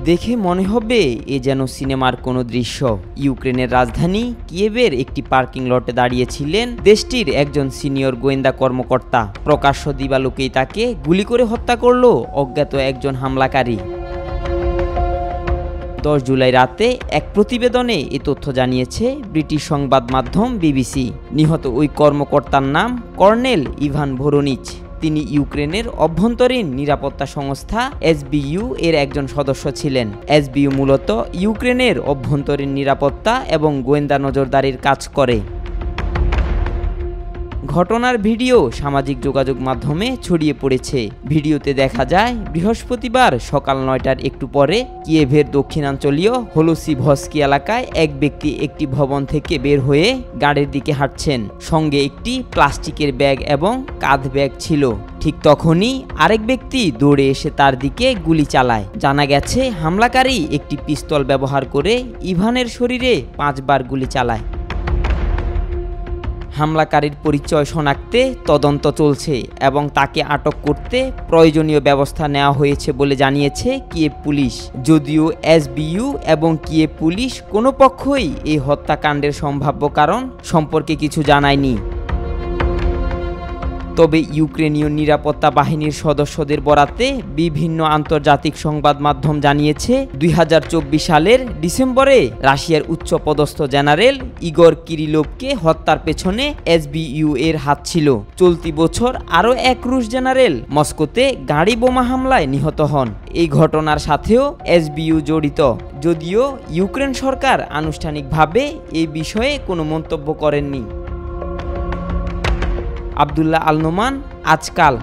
দেখে মনে হবে এ যেন সিনেমার কোনো দৃশ্য। ইউক্রেনের রাজধানী কিয়েভের একটি পার্কিং লটে দাঁড়িয়েছিলেন দেশটির একজন সিনিয়র গোয়েন্দা কর্মকর্তা। প্রকাশ্য দিবালোকেই তাকে গুলি করে হত্যা করল অজ্ঞাত একজন হামলাকারী। 10 জুলাই রাতে এক প্রতিবেদনে এ তথ্য জানিয়েছে ব্রিটিশ সংবাদ মাধ্যম বিবিসি। নিহত ওই কর্মকর্তার নাম কর্নেল ইভান ভোরোনিচ। তিনি ইউক্রেনের অভ্যন্তরীণ নিরাপত্তা সংস্থা এসবিইউ এর একজন সদস্য ছিলেন। এসবিইউ মূলত ইউক্রেনের অভ্যন্তরীণ নিরাপত্তা এবং গোয়েন্দা নজরদারির কাজ করে। ঘটনার ভিডিও সামাজিক যোগাযোগ মাধ্যমে ছড়িয়ে পড়েছে। ভিডিওতে দেখা যায় বৃহস্পতিবার সকাল 9টার একটু পরে কিয়েভের দক্ষিণাঞ্চলীয় হোলোসিভস্কি এলাকায় এক ব্যক্তি একটি ভবন থেকে বের হয়ে গাড়ির দিকে হাঁটছেন। সঙ্গে একটি প্লাস্টিকের ব্যাগ এবং কাঁধ ব্যাগ ছিল। ঠিক তখনই আরেক ব্যক্তি দৌড়ে এসে তার দিকে গুলি চালায়। জানা গেছে হামলাকারী একটি পিস্তল ব্যবহার করে ইভানের শরীরে 5 বার গুলি চালায়। হামলাকারীর পরিচয় শনাক্তে তদন্ত চলছে এবং তাকে আটক করতে প্রয়োজনীয় ব্যবস্থা নেওয়া হয়েছে বলে জানিয়েছে কিয়েভ পুলিশ। যদিও এসবিইউ এবং কিয়েভ পুলিশ কোনো পক্ষই এই হত্যাকাণ্ডের সম্ভাব্য কারণ সম্পর্কে কিছু জানায়নি। তবে ইউক্রেনীয় নিরাপত্তা বাহিনীর সদস্যদের বরাতে বিভিন্ন আন্তর্জাতিক সংবাদ মাধ্যম জানিয়েছে 2024 সালের ডিসেম্বরে রাশিয়ার উচ্চপদস্থ জেনারেল ইগর কিরিলোভকে হত্যার পেছনে এসবিইউ এর হাত ছিল। চলতি বছর আরও এক রুশ জেনারেল মস্কোতে গাড়ি বোমা হামলায় নিহত হন। এই ঘটনার সাথেও এসবিইউ জড়িত, যদিও ইউক্রেন সরকার আনুষ্ঠানিকভাবে এই বিষয়ে কোনো মন্তব্য করেননি। আব্দুল্লাহ আল নোমান, আজকাল।